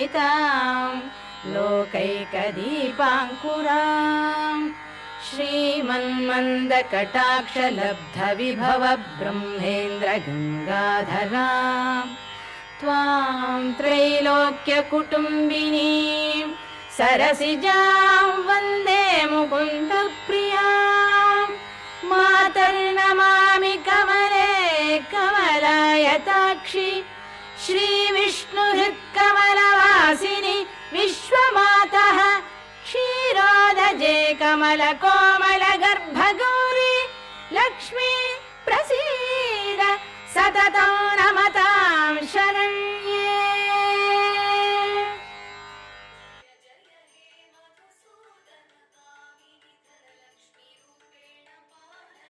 पूजिताम् लोकैकदीपाङ्कुराम् श्रीमन्मन्दकटाक्षलब्धविभव ब्रह्मेन्द्र गङ्गाधराम् त्वां त्रैलोक्यकुटुम्बिनीं सरसिजां वन्दे मुकुन्दप्रियां मातर्नमामि कमले कमलायताक्षि श्रीविष्णुहृत्कमलवासिनि विश्वमातः क्षीरोदजे कमलकोमलगर्भगौरी लक्ष्मी प्रसीद सततं नमत